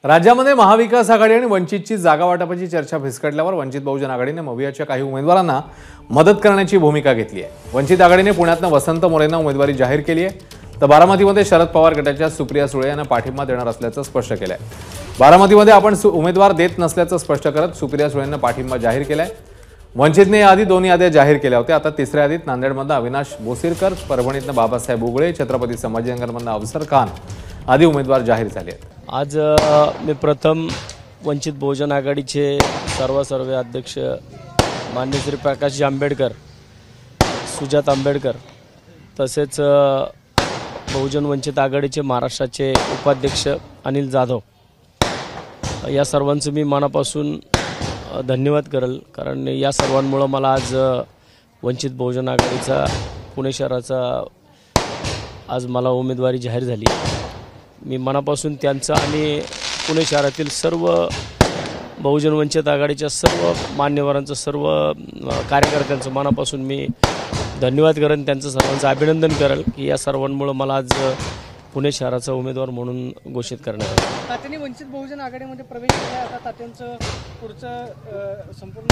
राज्यामध्ये महाविकास आघाडी आणि वंचितची जागा वाटपाची चर्चा फिसकटल्यावर वंचित बहुजन आघाडीने मवियाच्या काही उमेदवारांना मदत करण्याची भूमिका घेतली आहे। वंचित आघाडीने पुण्यातनं वसंत मोरेंना उमेदवारी जाहीर केली आहे, तर बारामतीमध्ये शरद पवार गटाच्या सुप्रिया सुळे यांना पाठिंबा देणार असल्याचं स्पष्ट केलं आहे। बारामतीमध्ये आपण उमेदवार देत नसल्याचं स्पष्ट करत सुप्रिया सुळेंना पाठिंबा जाहीर केलाय। वंचितने याआधी 2 याद्या जाहीर केल्या होत्या। आता तिसऱ्या यादीत नांदेडमधनं अविनाश बोसिरकर, परभणीतनं बाबासाहेब उगळे, छत्रपती संभाजीनगरमधनं अवसर खान आदी उमेदवार जाहीर झाले आहेत। आज मी प्रथम वंचित बहुजन आघाडीचे सर्व अध्यक्ष माननीय श्री प्रकाश आंबेडकर, सुजात आंबेडकर, तसेच बहुजन वंचित आघाडीचे महाराष्ट्राचे उपाध्यक्ष अनिल जाधव या सर्वांचं मी मनापासून धन्यवाद करेल, कारण या सर्वांमुळे मला आज वंचित बहुजन आघाडीचा पुणे शहराचा आज मला उमेदवारी जाहीर झाली। मी मनापासून त्यांचा आणि पुणे शहरातील सर्व बहुजन वंचित आघाडीच्या सर्व मान्यवरांचं, सर्व कार्यकर्त्यांचं मनापासून मी धन्यवाद करेन, त्यांचं सर्वांचं अभिनंदन करेल की या सर्वांमुळे मला आज पुणे शहराचा उमेदवार म्हणून घोषित करण्यात आलं। तात्यांनी वंचित बहुजन आघाडीमध्ये प्रवेश केला, आता तात्यांचं पुढचं संपूर्ण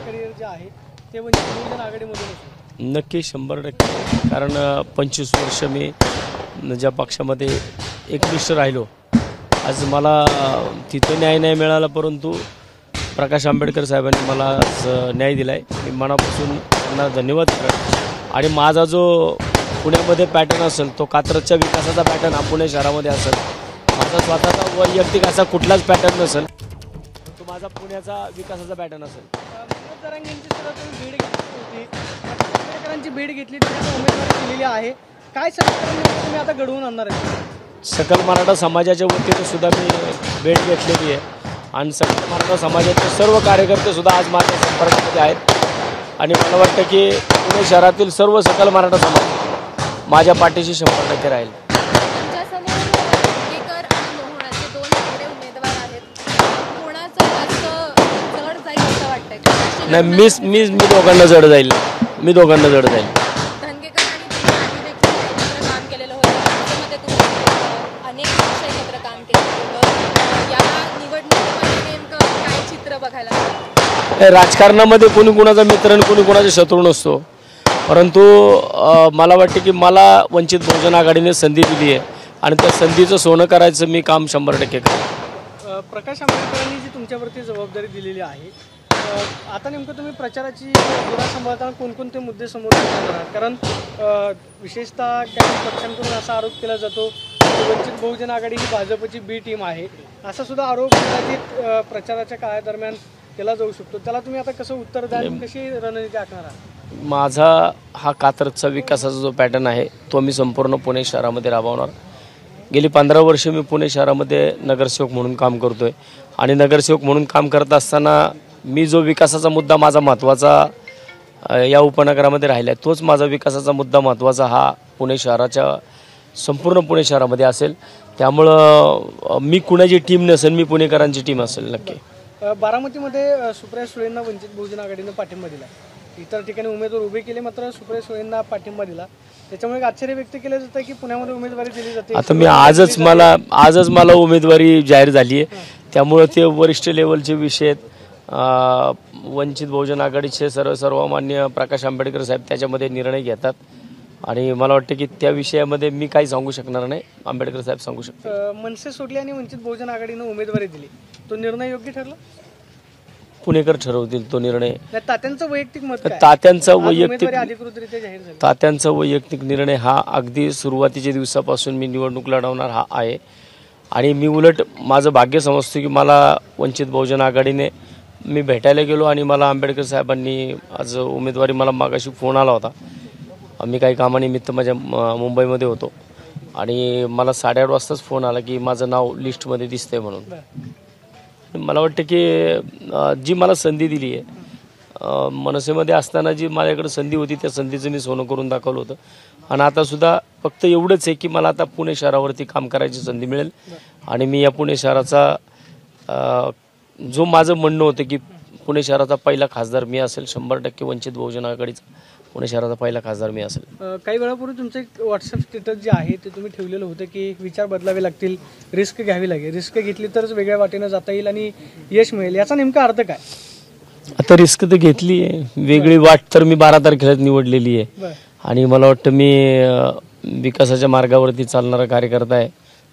करिअर जे आहे ते वंचित बहुजन आघाडीमधून नक्की 100%, कारण 25 वर्ष मी ज्या पक्षामध्ये एकनिष्ठ राहिलो, आज मला तिथं न्याय नाही मिळाला, परंतु प्रकाश आंबेडकर साहेबांनी मला आज न्याय दिला आहे। मी मनापासून त्यांना धन्यवाद करेन। आणि माझा जो पुण्यामध्ये पॅटर्न असेल तो कात्रजच्या विकासाचा पॅटर्न हा पुणे शहरामध्ये असेल, माझा स्वतःचा वैयक्तिक असा कुठलाच पॅटर्न नसेल, तो माझा पुण्याचा विकासाचा पॅटर्न असेल। भेट घेतली, उमेदवारी दिलेली आहे, काय समीकरण तुम्ही आता घडवून आणणार आहे? सकल मराठा समाजाच्या वतीने सुद्धा मी भेट घेतलेली आहे आणि सकल मराठा समाजाचे सर्व कार्यकर्ते सुद्धा आज माझ्या संपर्कामध्ये आहेत आणि मला वाटतं की पुणे शहरातील सर्व सकल मराठा समाज माझ्या पाठीशी 100% राहील। नाही, मी दोघांना जड जाईल, राजकारणामध्ये कोणी कोणाचा मित्र आणि कोणी कोणाचा शत्रू नसतो, परंतु मला वाटते की मला वंचित बहुजन आघाडीने संधी दिली आहे आणि त्या संधीचं सोनं करायचं मी काम 100% करेन। प्रकाश आंबेडकरांनी जी तुमच्यावरती जबाबदारी दिलेली आहे, आता नेमकं तुम्ही प्रचाराची धुरा सांभाळताना कोणकोणते मुद्दे समोर ठेवणार आहात? कारण विशेषतः काही पक्षांकडून असा आरोप केला जातो की वंचित बहुजन आघाडी ही भाजपची बी टीम आहे, असा सुद्धा आरोप कदाचित प्रचाराच्या काळादरम्यान केला जाऊ शकतो। त्याला तुम्ही आता कसं उत्तर द्याल, कशी रणनीती आखणार आहात? माझा हा कात्रजचा विकासाचा जो पॅटर्न आहे तो मी संपूर्ण पुणे शहरामध्ये राबवणार। गेली 15 वर्ष मी पुणे शहरामध्ये नगरसेवक म्हणून काम करतोय आणि नगरसेवक म्हणून काम करत असताना मी जो विकासाचा मुद्दा माझा महत्त्वाचा या उपनगरामध्ये राहिला आहे, तोच माझा विकासाचा मुद्दा महत्त्वाचा हा पुणे शहराच्या संपूर्ण पुणे शहरामध्ये असेल। त्यामुळं मी कुणाची टीम नसेल, मी पुणेकरांची टीम असेल नक्की। बारामतीमध्ये सुप्रिया सुळेंना वंचित बहुजन आघाडीने पाठिंबा दिला, इतर ठिकाणी उमेदवार उभे केले, मात्र सुप्रिया सुळेंना पाठिंबा दिला, त्याच्यामुळे आश्चर्य व्यक्त केलं जातं की पुण्यामध्ये उमेदवारी दिली जाते। आता मी आजच मला उमेदवारी जाहीर झाली आहे, त्यामुळे ते वरिष्ठ लेवलचे विषय वंचित बहुजन आघाडीचे सर्वमान्य प्रकाश आंबेडकर साहेब त्याच्यामध्ये निर्णय घेतात आणि मला वाटतं की त्या विषयामध्ये मी काही सांगू शकणार नाही, आंबेडकर साहेब सांगू शकतात। मनसे सोडली आणि वंचित बहुजन आघाडीने उमेदवारी दिली, तो निर्णय योग्य ठरला? पुणेकर ठरवतील तो निर्णय। तात्यांचं वैयक्तिक मत काय? तात्यांचा वैयक्तिक निर्णय हा अगदी सुरुवातीच्या दिवसापासून मी निवडणूक लढवणार हा आहे आणि मी उलट माझं भाग्य समजतो की मला वंचित बहुजन आघाडीने मी भेटायला गेलो आणि मला आंबेडकर साहेबांनी आज उमेदवारी, मला मागाशी फोन आला होता, मी काही कामानिमित्त माझ्या मुंबईमध्ये होतो आणि मला 8:30 वाजताच फोन आला की माझं नाव लिस्टमध्ये दिसतंय म्हणून। मला वाटतं की जी मला संधी दिली आहे, मनसेमध्ये असताना जी माझ्याकडे संधी होती त्या संधीचं मी सोनं करून दाखवलं होतं आणि आता सुद्धा फक्त एवढंच आहे की मला आता पुणे शहरावरती काम करायची संधी मिळेल आणि मी या पुणे शहराचा जो माझं म्हणणं होतं की पुणे शहराचा पहिला खासदार मी असेल, 100% वंचित बहुजन आघाडीचा पुणे शहराचा पहिला खासदार मी असेल. काही वेळापूर्वी तुमचं एक व्हॉट्सअप स्टेटस जे आहे ते तुम्ही ठेवलेलं होतं की विचार बदलावे लागतील, रिस्क घ्यावी लागेल, रिस्क घेतली तरच वेगळ्या वाटेनं जाता येईल आणि यश मिळेल. याचा नेमका अर्थ काय? आता रिस्क तर घेतली आहे, वेगळी वाट तर मी 12 तारखेला निवडलेली आहे आणि मला वाटतं मी विकासाच्या मार्गावरती चालणारा कार्यकर्ता आहे.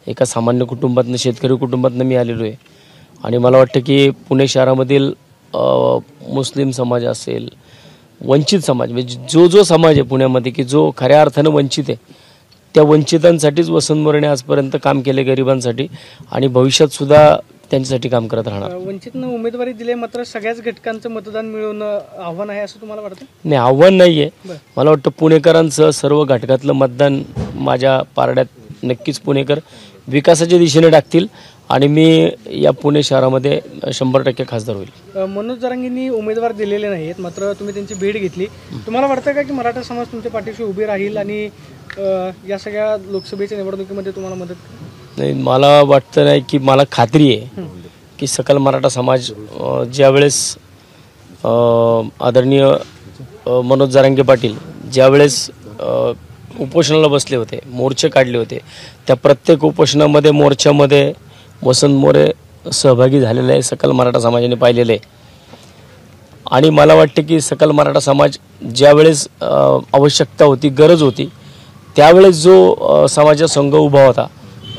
एका सामान्य कुटुंबातनं, शेतकरी कुटुंबातनं मी आलेलो आहे आणि मला वाटतं की पुणे शहरामधील मुस्लिम समाज असेल, वंचित समाज, म्हणजे जो समाज आहे पुण्यामध्ये की जो खऱ्या अर्थानं वंचित आहे, त्या वंचितांसाठीच वसंत मोरेने आजपर्यंत काम केले गरिबांसाठी आणि भविष्यात सुद्धा त्यांच्यासाठी काम करत राहणार. वंचितनं उमेदवारी दिली मात्र सगळ्याच घटकांचं मतदान मिळवणं आव्हान आहे असं तुम्हाला वाटतं? नाही, आव्हान नाही आहे. मला वाटतं पुणेकरांचं सर्व घटकातलं मतदान माझ्या पारड्यात नक्कीच पुणेकर विकासाच्या दिशेने टाकतील आणि मी या पुणे शहरामध्ये 100% खासदार होईल. मनोज जरांगेंनी उमेदवार दिलेले नाहीत मात्र तुम्ही त्यांची भेट घेतली. तुम्हाला वाटतं का की मराठा समाज तुमच्या पाठीशी उभे राहील आणि या सगळ्या लोकसभेच्या निवडणुकीमध्ये तुम्हाला मदत? नाही, मला वाटतं नाही की मला खात्री आहे की सकल मराठा समाज ज्यावेळेस आदरणीय मनोज जरांगे पाटील ज्यावेळेस उपोषणाला बसले होते, मोर्चे काढले होते, त्या प्रत्येक उपोषणामध्ये, मोर्चामध्ये वसंत मोरे सहभागी झालेले आहे, सकल मराठा समाजाने पाहिलेले आहे. आणि मला वाटतं की सकल मराठा समाज ज्यावेळेस आवश्यकता होती, गरज होती, त्यावेळेस जो समाजाचा संघ उभा होता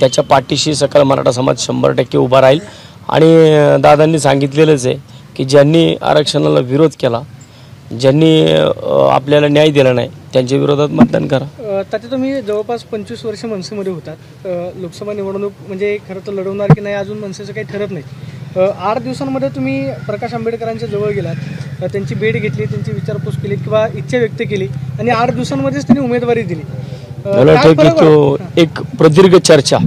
त्याच्या पाठीशी सकल मराठा समाज 100% उभा राहील. आणि दादांनी सांगितलेलंच आहे की ज्यांनी आरक्षणाला विरोध केला, ज्यांनी आपल्याला न्याय दिला नाही, त्यांच्या विरोधात मतदान करा. त्यात तुम्ही जवळपास 25 वर्ष मनसेमध्ये होतात. लोकसभा निवडणूक म्हणजे खरं तर लढवणार की नाही अजून मनसेचं काही ठरत नाही. 8 दिवसांमध्ये तुम्ही प्रकाश आंबेडकरांच्या जवळ गेलात, त्यांची भेट घेतली, त्यांची विचारपूस केली किंवा इच्छा व्यक्त केली आणि 8 दिवसांमध्येच त्यांनी उमेदवारी दिली. मला वाटतं की तो एक प्रदीर्घ चर्चा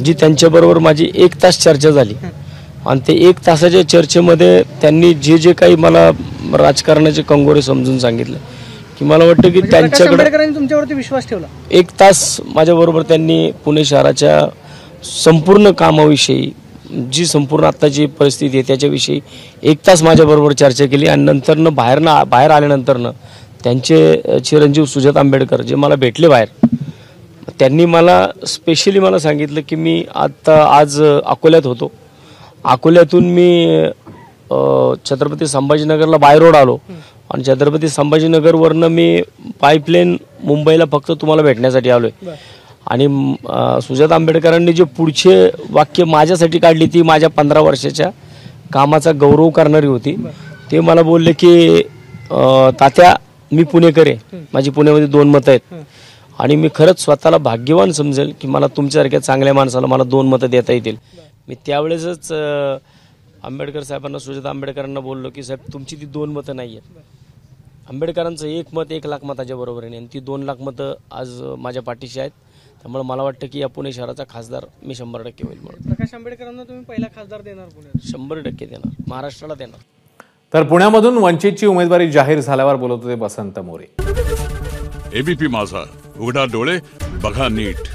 जी त्यांच्याबरोबर माझी 1 तास चर्चा झाली आणि ते 1 तासाच्या चर्चेमध्ये त्यांनी जे काही मला राजकारणाचे कंगोरे समजून सांगितले की मला वाटतं की त्यांच्याकडे तुमच्यावरती विश्वास ठेवला. 1 तास माझ्याबरोबर त्यांनी पुणे शहराच्या संपूर्ण कामाविषयी, जी संपूर्ण आत्ताची परिस्थिती आहे त्याच्याविषयी 1 तास माझ्याबरोबर चर्चा केली. आणि नंतरनं बाहेर आल्यानंतरनं त्यांचे चिरंजीव सुजात आंबेडकर जे मला भेटले बाहेर, त्यांनी मला स्पेशली मला सांगितलं की मी आज अकोल्यात होतो, अकोल्यातून मी छत्रपती संभाजीनगरला बाय रोड आलो आणि छत्रपती संभाजीनगरवरनं मी पाईपलाईन मुंबईला फक्त तुम्हाला भेटण्यासाठी आलोय. आणि सुजात आंबेडकरांनी जे पुढचे वाक्य माझ्यासाठी काढली ती माझ्या 15 वर्षाच्या कामाचा गौरव करणारी होती. ते मला बोलले की तात्या मी पुणेकर आहे, माझी पुण्यामध्ये 2 मतं आहेत आणि मी खरंच स्वतःला भाग्यवान समजेल की मला तुमच्यासारख्या चांगल्या माणसाला मला 2 मतं देता येतील. मी त्यावेळेसच आंबेडकर साहेबांना, सुजात आंबेडकरांना बोललो की साहेब तुमची ती 2 मतं नाही आहेत, आंबेडकरांचं 1 मत 1 लाख मताच्या बरोबर आहे आणि ती 2 लाख मतं आज माझ्या पाठीशी आहेत. त्यामुळे मला वाटतं की या पुणे शहराचा खासदार मी 100% होईल. म्हणून प्रकाश आंबेडकरांना तुम्ही पहिला खासदार देणार पुण्यात? 100% देणार, महाराष्ट्राला देणार. तर पुण्यामधून वंचितची उमेदवारी जाहीर झाल्यावर बोलत होते वसंत मोरे. एबीपी माझा, उघडा डोळे बघा नीट.